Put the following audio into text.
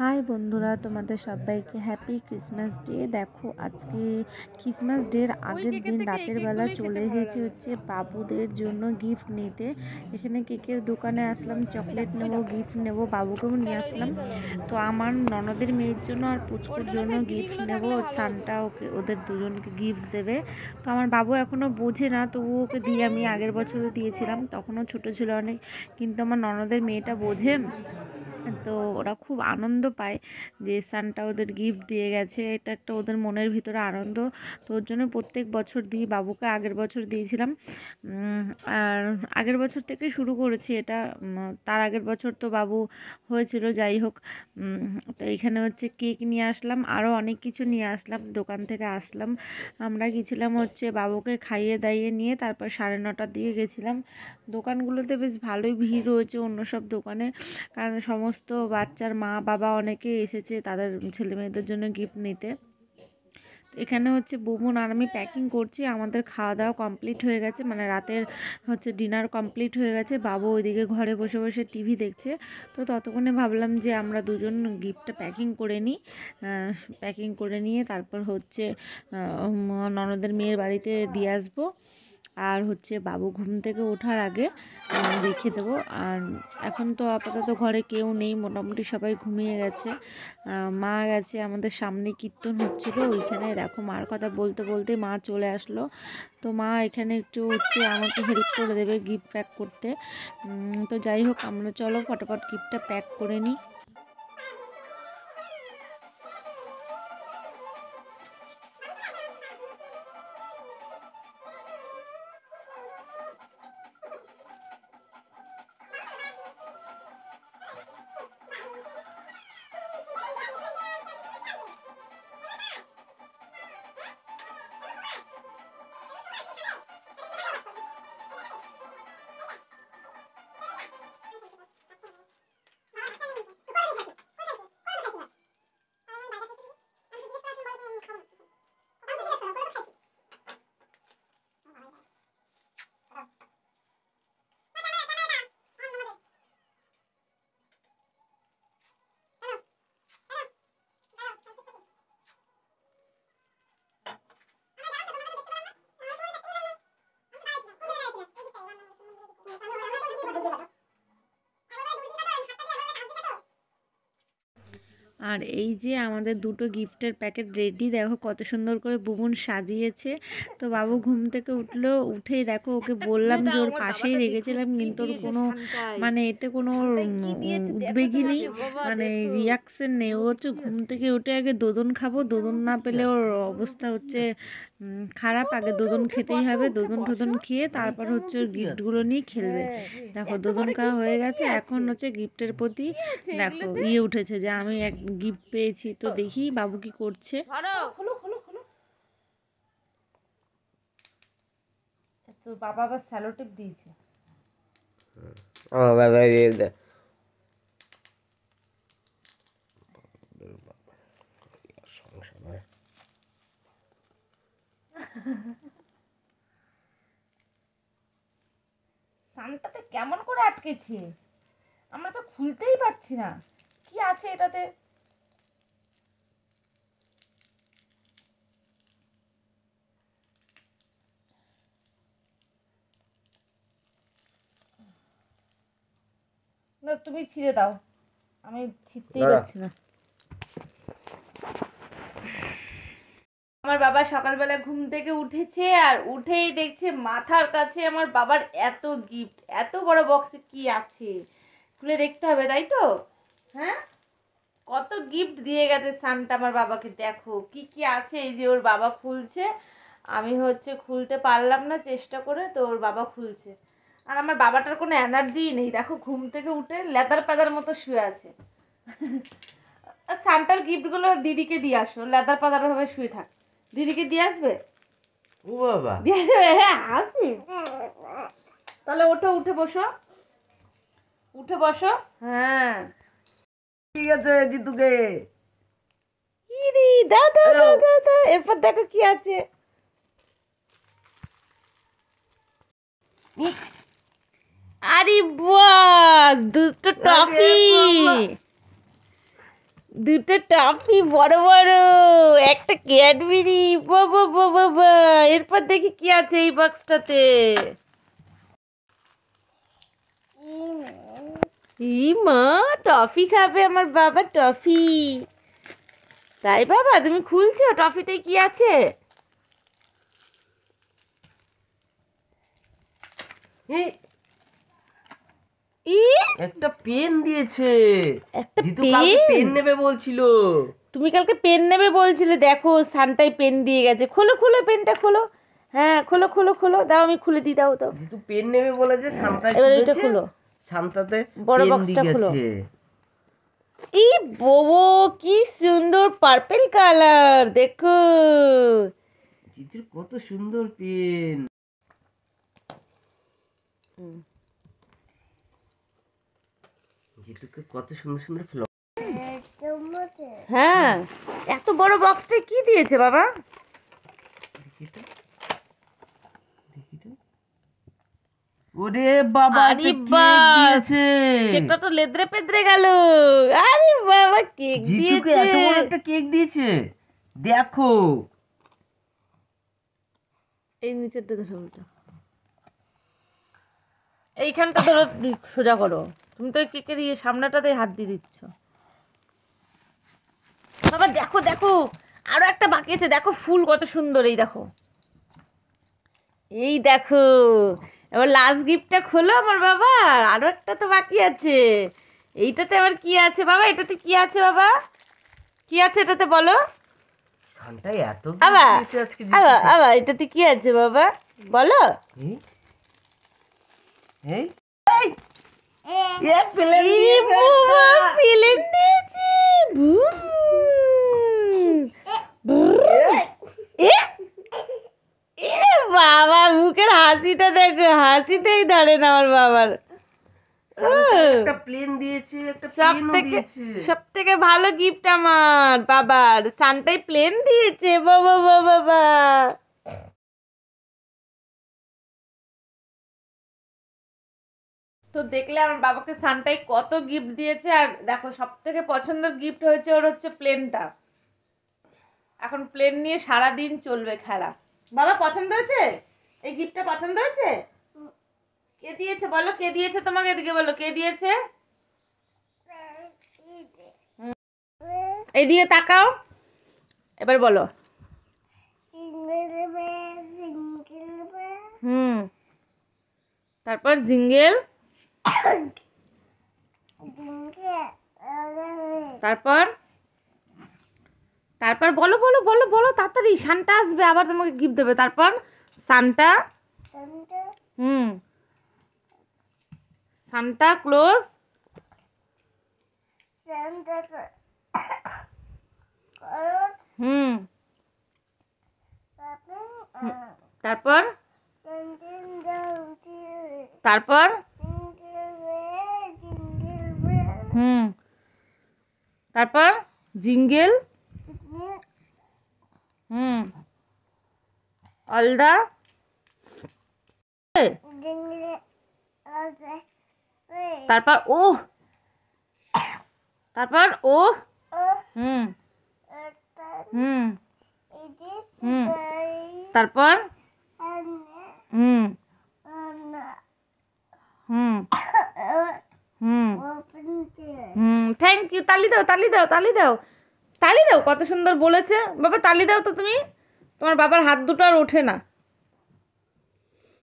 High বন্ধুরা, তোমাদের সবাইকে হ্যাপি ক্রিসমাস ডে। দেখো আজকে ক্রিসমাস ডের আগের দিন রাতের বেলা চলে এসেছি হচ্ছে বাবুদের জন্য গিফট নিতে। এখানে কেকের দোকানে আসলাম, চকলেট নেব, গিফট নেব, বাবুকেও নিয়ে আসলাম। তো আমার ননদের মেয়ের জন্য আর পুচকুর জন্য গিফট নেব। সানটা ওদের দুজনকে গিফট দেবে। তো আমার বাবু এখনো বোঝে না, তবু ওকে দিয়ে আমি আগের বছরও দিয়েছিলাম, তখনও ছোট ছিল অনেক। কিন্তু আমার ননদের মেয়েটা বোঝে, তো ওরা খুব আনন্দ পায় যে সানটা ওদের গিফট দিয়ে গেছে। এটা একটা ওদের মনের ভিতরে আনন্দ। তো ওর জন্য প্রত্যেক বছর দিই। বাবুকে আগের বছর দিয়েছিলাম, আর আগের বছর থেকে শুরু করেছি এটা। তার আগের বছর তো বাবু হয়েছিল, যাই হোক। তো এখানে হচ্ছে কেক নিয়ে আসলাম, আরও অনেক কিছু নিয়ে আসলাম। দোকান থেকে আসলাম, আমরা গেছিলাম হচ্ছে বাবুকে খাইয়ে দাইয়ে নিয়ে, তারপর 9:30টার দিকে গেছিলাম। দোকানগুলোতে বেশ ভালোই ভিড় রয়েছে অন্য সব দোকানে, কারণ সমস্ত বাচ্চার মা বাবা অনেকে এসেছে তাদের ছেলে মেয়েদের জন্য গিফট নিতে। এখানে হচ্ছে বুবুন আর আমি প্যাকিং করছি। আমাদের খাওয়া দাওয়া কমপ্লিট হয়ে গেছে, মানে রাতের হচ্ছে ডিনার কমপ্লিট হয়ে গেছে। বাবু ওইদিকে ঘরে বসে বসে টিভি দেখছে। তো ততক্ষণে ভাবলাম যে আমরা দুজন গিফটটা প্যাকিং করে নিই। প্যাকিং করে নিয়ে তারপর হচ্ছে ননদের মেয়ের বাড়িতে দিয়ে আসবো। আর হচ্ছে বাবু ঘুম থেকে ওঠার আগে রেখে দেবো। আর এখন তো আপাতত ঘরে কেউ নেই, মোটামুটি সবাই ঘুমিয়ে গেছে। মা গেছে, আমাদের সামনে কীর্তন হচ্ছিল ওইখানে। দেখো মার কথা বলতে বলতে মা চলে আসলো। তো মা এখানে একটু হচ্ছে আমাকে হেল্প করে দেবে গিফট প্যাক করতে। তো যাই হোক, আমরা চলো ফটাফট গিফটটা প্যাক করে নিই। আর এই যে আমাদের দুটো গিফটের প্যাকেট রেডি। দেখো কত সুন্দর করে বুবুন সাজিয়েছে। তো বাবু ঘুম থেকে উঠলো, উঠেই দেখো ওকে বললাম যে ওর পাশেই রেখেছিলাম, কিন্তু ওর কোনো মানে এতে কোনো উদ্বেগই নেই, মানে রিয়াকশন নেই। ও হচ্ছে ঘুম থেকে উঠে আগে দোদন খাবো, দোদন না পেলে ওর অবস্থা হচ্ছে খারাপ। আগে দোদন খেতেই হবে, দোদন টোদন খেয়ে তারপর হচ্ছে ওর গিফটগুলো নিয়ে খেলবে। দেখো দোদন খাওয়া হয়ে গেছে, এখন হচ্ছে গিফটের প্রতি দেখো উঠেছে যে আমি এক গিফট পেয়েছি। তো দেখি বাবু কি করছে। তোর বাবা আবার স্যালোটেপ দিয়েছে। সানটাতে কেমন করে আটকেছে, আমরা তো খুলতেই পারছি না। কি আছে এটাতে? না তুমি ছিঁড়ে দাও, আমি ছিঁড়তেই পারছি না। আমার বাবা সকালবেলা ঘুম থেকে উঠেছে, আর উঠেই দেখছে মাথার কাছে আমার বাবার এত গিফট। এত বড় বক্সে কি আছে খুলে দেখতে হবে, তাই তো? হ্যাঁ, কত গিফট দিয়ে গেছে সানটা আমার বাবাকে। দেখো কি কি আছে, এই যে ওর বাবা খুলছে, আমি হচ্ছে খুলতে পারলাম না চেষ্টা করে, তো ওর বাবা খুলছে। আর আমার বাবাটার কোনো এনার্জিই নেই, দেখো ঘুম থেকে উঠে লেদার পেদার মতো শুয়ে আছে। সানটার গিফটগুলো দিদিকে দিয়ে আসো, লেদার পেদার ভাবে শুয়ে থাক। দিদিকে দিয়ে আসবে? ও বাবা দিয়ে আসবে? হ্যাঁ আসি। তাহলে ওঠো, উঠে বসো, উঠে বসো। হ্যাঁ ঠিক আছে জিতুকে। ইরি দাও দাও দাও দাও দাও, এরপর দেখো কি আছে। আরে বাস দুটো টফি, দুটো টফি বড় বড়, একটা ক্যাডবেরি, বাবা বাবা বাবা। এরপর দেখি কি আছে এই বক্সটাতে। ই মা, টফি খাবে আমার বাবা, টফি। তাই বাবা, তুমি খুলছো টফিটাই কি আছে? একটা পেন দিয়েছে। একটা জিতু কালকে পেন নেবে বলছিল। তুমি কালকে পেন নেবে বলছিলে, দেখো সানটাই পেন দিয়ে গেছে। খোলো খোলো পেনটা খোলো। হ্যাঁ খোলো খোলো খোলো, দাও আমি খুলে দিই, দাও দাও। জিতু পেন নেবে বলেছে, সান্তা এবার এটা খোলো, সান্তাতে বড় পেন বক্সটা দিয়ে খোলো। গেছে। এই বাবা, কি সুন্দর পার্পল কালার, দেখো জিতুর কত সুন্দর পেন। জিতুকে কত সুন্দর সুন্দর ফ্লাওয়ার। হ্যাঁ, এত বড় বক্সটা কি দিয়েছে বাবা? ওরে বাবা, আরে একটা কেক দিয়েছে। কেকটা তো লেদরে পেদরে গেল। আরে বাবা, কেক জিতুকে দিয়েছে। এত বড় একটা কেক দিয়েছে, দেখো। এই নিচেরটা ধরো, ওটা এইখানটা ধরো, সোজা করো। তুমি তো কেকের সামনেটাতে হাত দিয়ে দিচ্ছ। বাবা দেখো দেখো, আরো একটা বাকি আছে, দেখো ফুল কত সুন্দর, এই দেখো, এই দেখো। এবার লাস্ট গিফটটা খোলো আমার বাবা, আরো একটা তো বাকি আছে। এইটাতে আবার কি আছে বাবা? এটাতে কি আছে বাবা? কি আছে এটাতে বলো? সান্টা এত আবার দিয়েছে আজকে আবার জিতুকে। আবার এটাতে কি আছে বাবা বলো? এই এই এ প্লেন দিয়েছে, প্লেন দিয়েছে। বাবা মুখের হাসিটা দেখো, হাসিটাই ধরে না আমার বাবার। একটা প্লেন দিয়েছে, একটা প্লেনও দিয়েছে। সব থেকে ভালো গিফট আমার বাবার, সানটাই প্লেন দিয়েছে। বাবা বাবা বাবা। তো দেখলে আমার বাবাকে সানটাই কত গিফট দিয়েছে। আর দেখো সব থেকে পছন্দের গিফট হয়েছে ওর, হচ্ছে প্লেনটা। এখন প্লেন নিয়ে সারাদিন চলবে খেলা। বাবা পছন্দ হয়েছে? এই গিফটটা পছন্দ হয়েছে? কে দিয়েছে বলো, কে দিয়েছে তোমাকে? এদিকে বলো, কে দিয়েছে? এদিকে তাকাও, এবার বলো। তারপর জিঙ্গেল, তারপর তারপর বলো বলো বলো বলো তাড়াতাড়ি, সান্টা আসবে আবার তোমাকে গিফট দেবে। তারপর সান্টা, সান্টা ক্লোজ, তারপর তারপর তারপর জিঙ্গেল, অল দা, তারপর ও, তারপর ও, তারপর থ্যাংক ইউ। তালি দাও তালি দাও তালি দাও তালি দাও, কত সুন্দর বলেছে বাবা। তালি দাও তো তুমি, তোমার বাবার হাত দুটো আর ওঠে না।